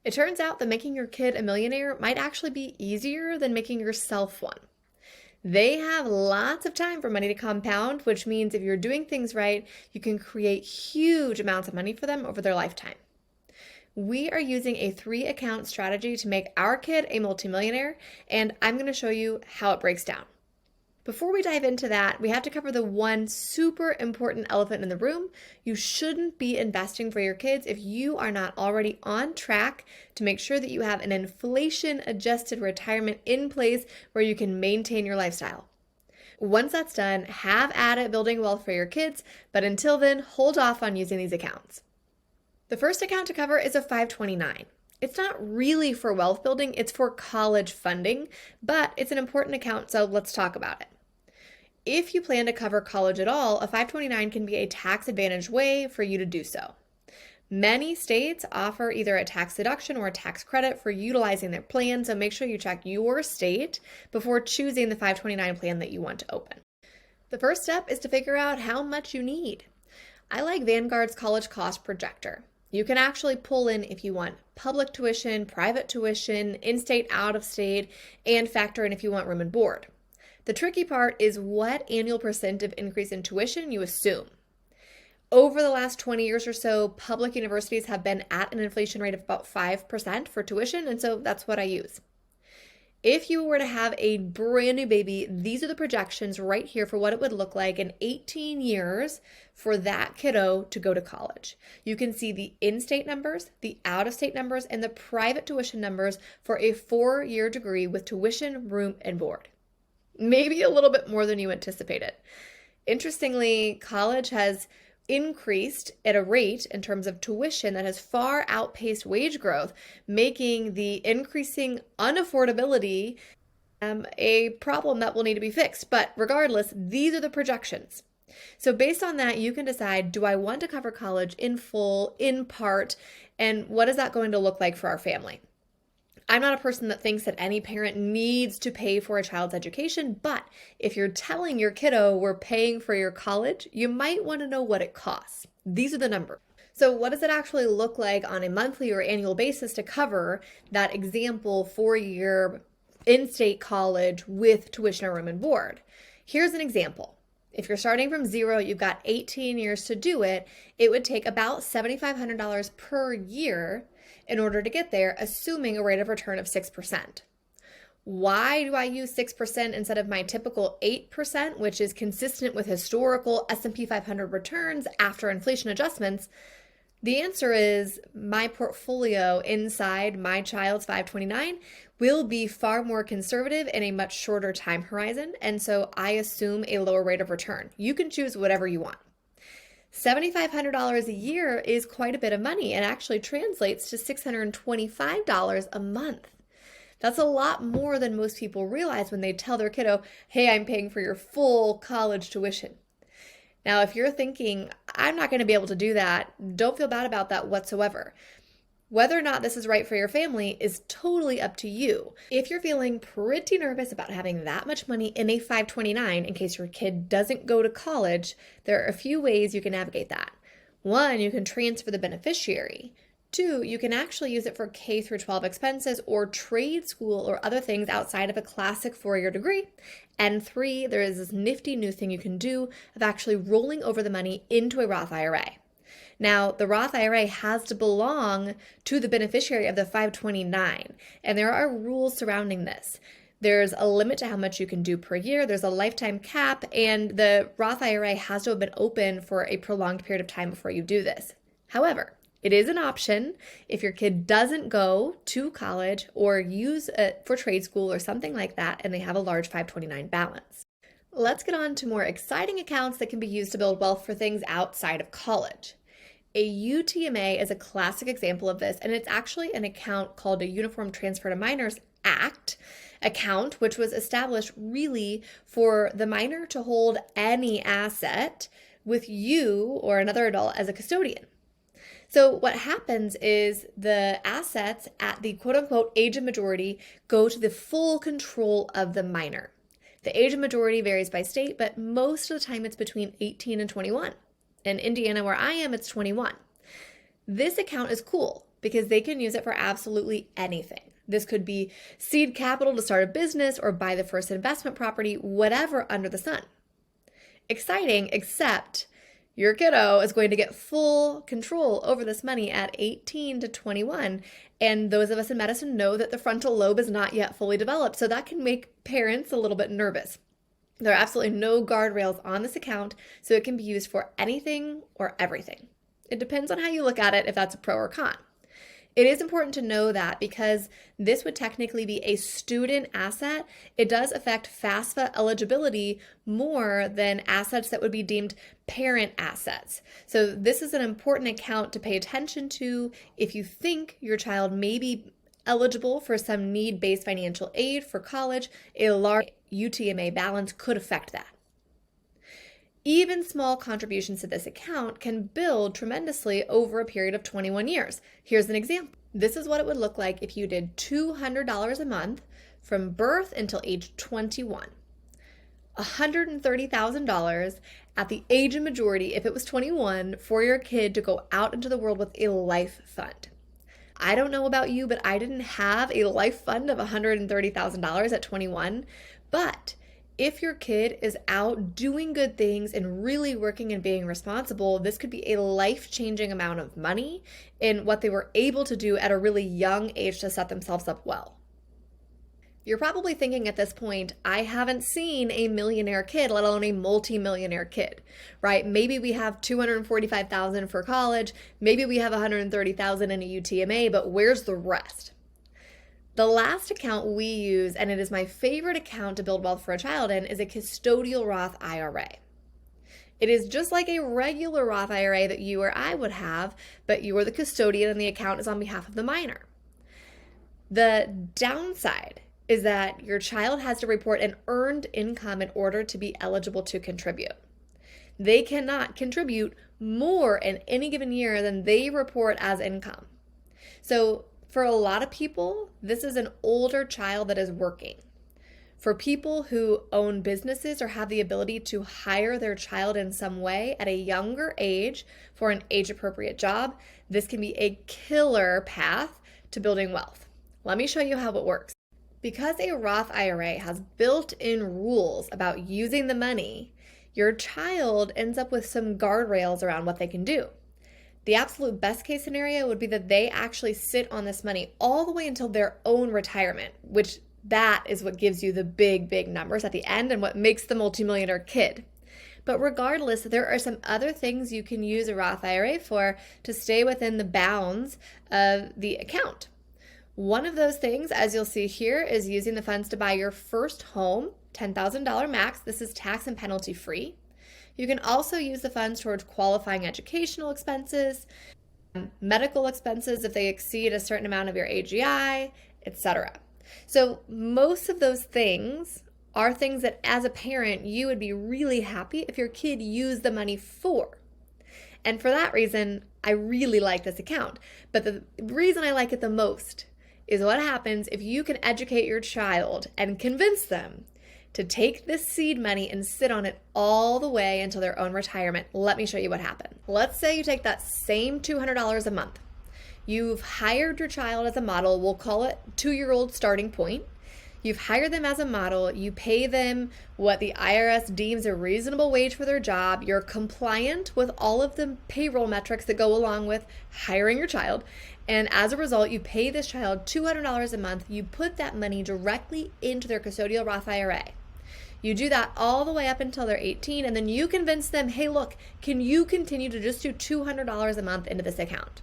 It turns out that making your kid a millionaire might actually be easier than making yourself one. They have lots of time for money to compound, which means if you're doing things right, you can create huge amounts of money for them over their lifetime. We are using a 3-account strategy to make our kid a multimillionaire, and I'm going to show you how it breaks down. Before we dive into that, we have to cover the one super important elephant in the room. You shouldn't be investing for your kids if you are not already on track to make sure that you have an inflation-adjusted retirement in place where you can maintain your lifestyle. Once that's done, have at it building wealth for your kids, but until then, hold off on using these accounts. The first account to cover is a 529. It's not really for wealth building, it's for college funding, but it's an important account, so let's talk about it. If you plan to cover college at all, a 529 can be a tax advantage way for you to do so. Many states offer either a tax deduction or a tax credit for utilizing their plan, so make sure you check your state before choosing the 529 plan that you want to open. The first step is to figure out how much you need. I like Vanguard's college cost projector. You can actually pull in if you want public tuition, private tuition, in-state, out-of-state, and factor in if you want room and board. The tricky part is what annual percent of increase in tuition you assume. Over the last 20 years or so, public universities have been at an inflation rate of about 5% for tuition, and so that's what I use. If you were to have a brand new baby, these are the projections right here for what it would look like in 18 years for that kiddo to go to college. You can see the in-state numbers, the out-of-state numbers, and the private tuition numbers for a 4-year degree with tuition, room, and board. Maybe a little bit more than you anticipated. Interestingly, college has increased at a rate in terms of tuition that has far outpaced wage growth, making the increasing unaffordability a problem that will need to be fixed. But regardless, these are the projections. So based on that, you can decide, do I want to cover college in full, in part, and what is that going to look like for our family? I'm not a person that thinks that any parent needs to pay for a child's education, but if you're telling your kiddo we're paying for your college, you might want to know what it costs. These are the numbers. So what does it actually look like on a monthly or annual basis to cover that example 4-year in-state college with tuition or room and board? Here's an example. If you're starting from zero, you've got 18 years to do it, it would take about $7,500 per year in order to get there, assuming a rate of return of 6%. Why do I use 6% instead of my typical 8%, which is consistent with historical S&P 500 returns after inflation adjustments? The answer is my portfolio inside my child's 529 will be far more conservative in a much shorter time horizon, and so I assume a lower rate of return. You can choose whatever you want. $7,500 a year is quite a bit of money and actually translates to $625 a month. That's a lot more than most people realize when they tell their kiddo, hey, I'm paying for your full college tuition. Now, if you're thinking, I'm not going to be able to do that, don't feel bad about that whatsoever. Whether or not this is right for your family is totally up to you. If you're feeling pretty nervous about having that much money in a 529 in case your kid doesn't go to college, there are a few ways you can navigate that. 1, you can transfer the beneficiary. 2, you can actually use it for K through 12 expenses or trade school or other things outside of a classic 4-year degree. And 3, there is this nifty new thing you can do of actually rolling over the money into a Roth IRA. Now, the Roth IRA has to belong to the beneficiary of the 529, and there are rules surrounding this. There's a limit to how much you can do per year, there's a lifetime cap, and the Roth IRA has to have been open for a prolonged period of time before you do this. However, it is an option if your kid doesn't go to college or use it for trade school or something like that, and they have a large 529 balance. Let's get on to more exciting accounts that can be used to build wealth for things outside of college. A UTMA is a classic example of this, and it's actually an account called a Uniform Transfer to Minors Act account, which was established really for the minor to hold any asset with you or another adult as a custodian. So what happens is the assets at the quote-unquote age of majority go to the full control of the minor. The age of majority varies by state, but most of the time it's between 18 and 21. In Indiana, where I am, it's 21. This account is cool because they can use it for absolutely anything. This could be seed capital to start a business or buy the first investment property, whatever under the sun. Exciting, except your kiddo is going to get full control over this money at 18 to 21. And those of us in medicine know that the frontal lobe is not yet fully developed. So that can make parents a little bit nervous. There are absolutely no guardrails on this account, so it can be used for anything or everything. It depends on how you look at it, if that's a pro or con. It is important to know that because this would technically be a student asset, it does affect FAFSA eligibility more than assets that would be deemed parent assets. So this is an important account to pay attention to if you think your child may be eligible for some need-based financial aid for college. A large UTMA balance could affect that. Even small contributions to this account can build tremendously over a period of 21 years. Here's an example. This is what it would look like if you did $200 a month from birth until age 21. $130,000 at the age of majority, if it was 21, for your kid to go out into the world with a life fund. I don't know about you, but I didn't have a life fund of $130,000 at 21, but if your kid is out doing good things and really working and being responsible, this could be a life-changing amount of money in what they were able to do at a really young age to set themselves up well. You're probably thinking at this point, I haven't seen a millionaire kid, let alone a multi-millionaire kid, right? Maybe we have $245,000 for college, maybe we have $130,000 in a UTMA, but where's the rest? The last account we use, and it is my favorite account to build wealth for a child in, is a custodial Roth IRA. It is just like a regular Roth IRA that you or I would have, but you are the custodian and the account is on behalf of the minor. The downside is that your child has to report an earned income in order to be eligible to contribute. They cannot contribute more in any given year than they report as income. So for a lot of people, this is an older child that is working. For people who own businesses or have the ability to hire their child in some way at a younger age for an age-appropriate job, this can be a killer path to building wealth. Let me show you how it works. Because a Roth IRA has built-in rules about using the money, your child ends up with some guardrails around what they can do. The absolute best case scenario would be that they actually sit on this money all the way until their own retirement, which that is what gives you the big, big numbers at the end and what makes the multimillionaire kid. But regardless, there are some other things you can use a Roth IRA for to stay within the bounds of the account. One of those things, as you'll see here, is using the funds to buy your first home, $10,000 max. This is tax and penalty free. You can also use the funds towards qualifying educational expenses, medical expenses if they exceed a certain amount of your AGI, etc. So most of those things are things that as a parent, you would be really happy if your kid used the money for. And for that reason, I really like this account. But the reason I like it the most is what happens if you can educate your child and convince them to take this seed money and sit on it all the way until their own retirement. Let me show you what happened. Let's say you take that same $200 a month. You've hired your child as a model. We'll call it 2-year-old starting point. You've hired them as a model. You pay them what the IRS deems a reasonable wage for their job. You're compliant with all of the payroll metrics that go along with hiring your child. And as a result, you pay this child $200 a month. You put that money directly into their custodial Roth IRA. You do that all the way up until they're 18, and then you convince them, hey, look, can you continue to just do $200 a month into this account?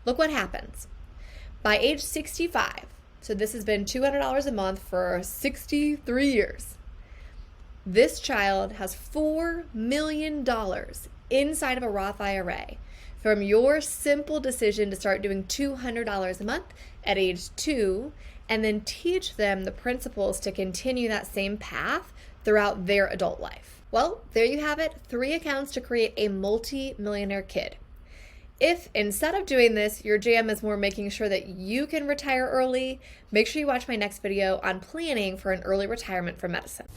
Look what happens. By age 65, so this has been $200 a month for 63 years, this child has $4 million inside of a Roth IRA from your simple decision to start doing $200 a month at age 2, and then teach them the principles to continue that same path throughout their adult life. Well, there you have it, 3 accounts to create a multi-millionaire kid. If instead of doing this, your jam is more making sure that you can retire early, make sure you watch my next video on planning for an early retirement from medicine.